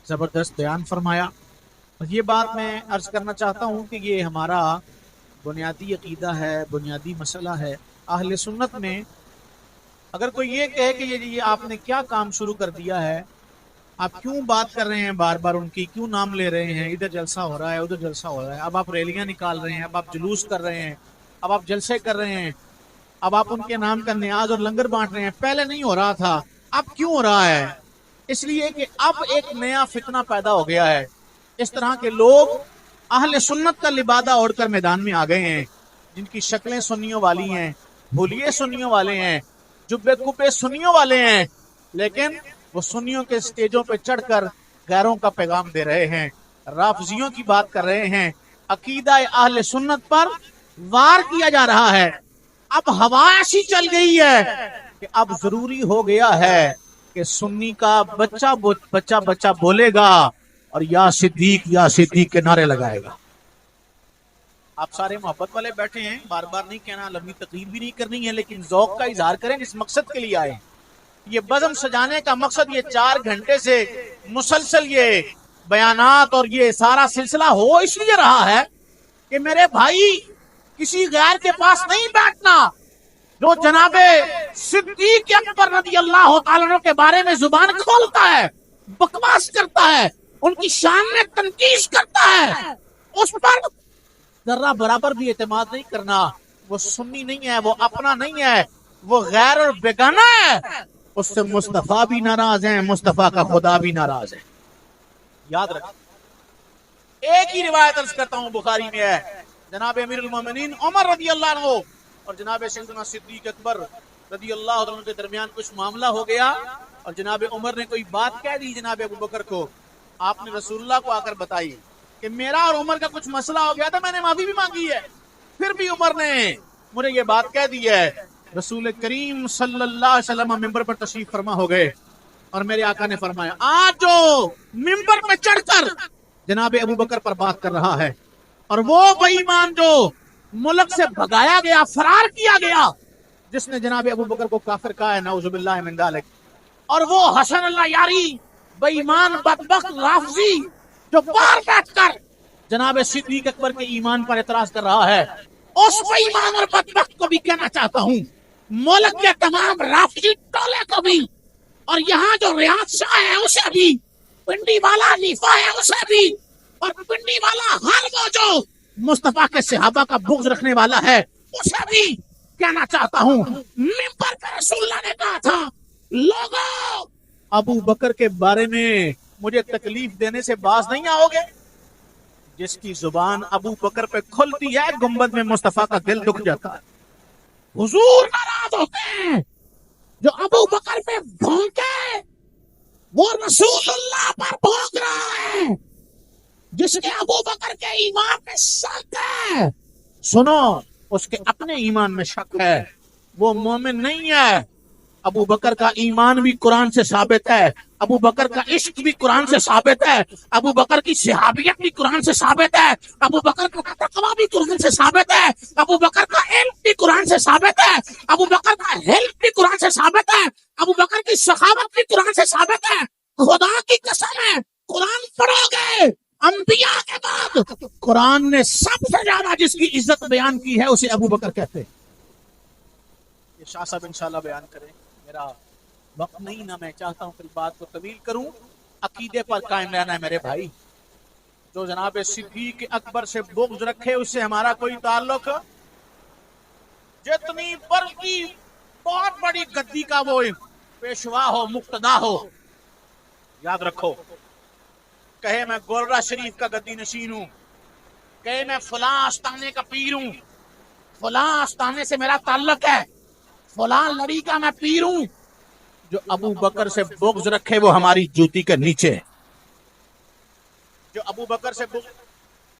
زبردست بیان فرمایا. یہ بات میں عرض کرنا چاہتا ہوں کہ یہ ہمارا بنیادی عقیدہ ہے، بنیادی مسئلہ ہے اہل سنت میں. اگر کوئی یہ کہے کہ یہ آپ نے کیا کام شروع کر دیا ہے، آپ کیوں بات کر رہے ہیں بار بار ان کی، کیوں نام لے رہے ہیں، ادھر جلسہ ہو رہا ہے ادھر جلسہ ہو رہا ہے، اب آپ ریلیاں نکال رہے ہیں، اب آپ جلوس کر رہے ہیں، اب آپ جلسے کر رہے ہیں، اب آپ ان کے نام کا نیاز اور لنگر بانٹ رہے ہیں، پہلے نہیں ہو رہا تھا اب کیوں ہو رہا ہے؟ اس لیے کہ اب ایک نیا فتنہ پیدا ہو گیا ہے. اس طرح کے لوگ اہل سنت کا لبادہ اوڑھ کر میدان میں آ گئے ہیں، جن کی شکلیں سنیوں والی ہیں، بھولیے سنیوں والے ہیں، جبے کپے سنیوں والے ہیں، لیکن وہ سنیوں کے سٹیجوں پہ چڑھ کر غیروں کا پیغام دے رہے ہیں، رافضیوں کی بات کر رہے ہیں، عقیدہ اہل سنت پر وار کیا جا رہا ہے. اب ہوا ایسی چل گئی ہے کہ اب ضروری ہو گیا ہے کہ سنی کا بچہ بولے گا اور یا صدیق کے نعرے لگائے گا. آپ سارے محبت والے بیٹھے ہیں، بار بار نہیں کہنا، لمبی تقریر بھی نہیں کرنی ہے، لیکن ذوق کا اظہار کریں جس مقصد کے لیے آئے. یہ بزم سجانے کا مقصد یہ 4 گھنٹے سے مسلسل یہ بیانات اور یہ سارا سلسلہ ہو اس لیے رہا ہے کہ میرے بھائی کسی غیر کے پاس نہیں بیٹھنا. جو جناب صدیق اکبر رضی اللہ تعالیٰ عنہ کے بارے میں زبان کھولتا ہے، بکواس کرتا ہے، ان کی شان میں تنقید کرتا ہے، اس پر ذرہ برابر بھی اعتماد نہیں کرنا. وہ سنی نہیں ہے، وہ اپنا نہیں ہے، وہ غیر اور بیگانہ ہے. اس سے مصطفیٰ بھی ناراض ہیں، مصطفیٰ کا خدا بھی ناراض ہے. یاد رکھ. ایک ہی روایت عرض کرتا ہوں بخاری میں ہے، جناب امیر المومنین عمر رضی اللہ عنہ اور جناب سیدنا صدیق اکبر رضی اللہ عنہ کے درمیان کچھ معاملہ ہو گیا اور جناب عمر نے کوئی بات کہہ دی جناب ابو بکر کو. آپ نے رسول اللہ کو آ کر بتائی کہ میرا اور عمر کا کچھ مسئلہ ہو گیا تھا، میں نے معافی بھی مانگی ہے، پھر بھی عمر نے مجھے یہ بات کہہ دی ہے. رسول کریم صلی اللہ علیہ وسلم ممبر پر تشریف فرما ہو گئے اور میرے آقا نے فرمایا آج جو ممبر پہ چڑھ کر جناب ابو بکر پر بات کر رہا ہے اور وہ بے ایمان جو ملک سے بھگایا گیا، فرار کیا گیا، جس نے جناب ابو بکر کو کافر کہا ہے، نعوذ باللہ من ذالک، اور وہ حسن اللہ یاری بے ایمان بدبخت رافضی جو باہر بیٹھ کر جناب صدیق اکبر کے ایمان پر اعتراض کر رہا ہے، اس بے ایمان اور بدبخت کو بھی کہنا چاہتا ہوں، ملک کے تمام رافضی ٹولے کو بھی، اور یہاں جو ریاض شاہ ہے اسے بھی، پنڈی والا نیفا ہے اسے بھی، اور پنڈی والا ہر وہ جو مصطفیٰ کے صحابہ کا بغض رکھنے والا ہے اسے بھی کہنا چاہتا ہوں. ممبر پہ رسول اللہ نے کہا تھا لوگوں ابو بکر کے بارے میں مجھے تکلیف دینے سے باز نہیں آؤ گے. جس کی زبان ابو بکر پہ کھلتی ہے گنبد میں مصطفیٰ کا دل دکھ جاتا ہے. حضور ناراض ہوتے ہیں جو ابو بکر پہ بھونکے، وہ رسول اللہ پر بھونک رہا ہے. جس کے ابو بکر کے ایمان میں شک ہے، سنو اس کے اپنے ایمان میں شک ہے، وہ مومن نہیں ہے. ابو بکر کا ایمان بھی قرآن سے ثابت ہے، ابو بکر کا عشق بھی قرآن سے ثابت ہے، ابو بکر کی صحابیت بھی قرآن سے ثابت ہے، ابو بکر کا تقویٰ بھی قرآن سے ثابت ہے، ابو بکر کا علم بھی قرآن سے ثابت ہے، ابو بکر کا حلم بھی قرآن سے ثابت ہے، ابو بکر کی سخاوت بھی قرآن سے ثابت ہے. خدا کی قسم ہے، قرآن پڑھو گے انبیاء کے بعد قرآن نے سب سے زیادہ جس کی عزت بیان کی ہے اسے ابو بکر کہتے ہیں. یہ شاہ صاحب انشاءاللہ بیان کریں، میرا وقت نہیں نہ میں چاہتا ہوں پھر بات کو طویل کروں. عقیدے پر قائم رہنا ہے میرے بھائی. جو جناب صدیق اکبر سے بغض رکھے اس سے ہمارا کوئی تعلق، جتنی بڑی بہت بڑی گدی کا وہ پیشوا ہو، مقتدا ہو، یاد رکھو، کہے میں گولڑا شریف کا گدی نشین ہوں، کہے میں فلاں آستانے کا پیر ہوں، فلاں آستانے سے میرا تعلق ہے، فلاں لڑی کا میں پیر ہوں، جو ابو بکر سے بغض رکھے وہ ہماری جوتی کے نیچے ہے. جو ابو بکر سے بغض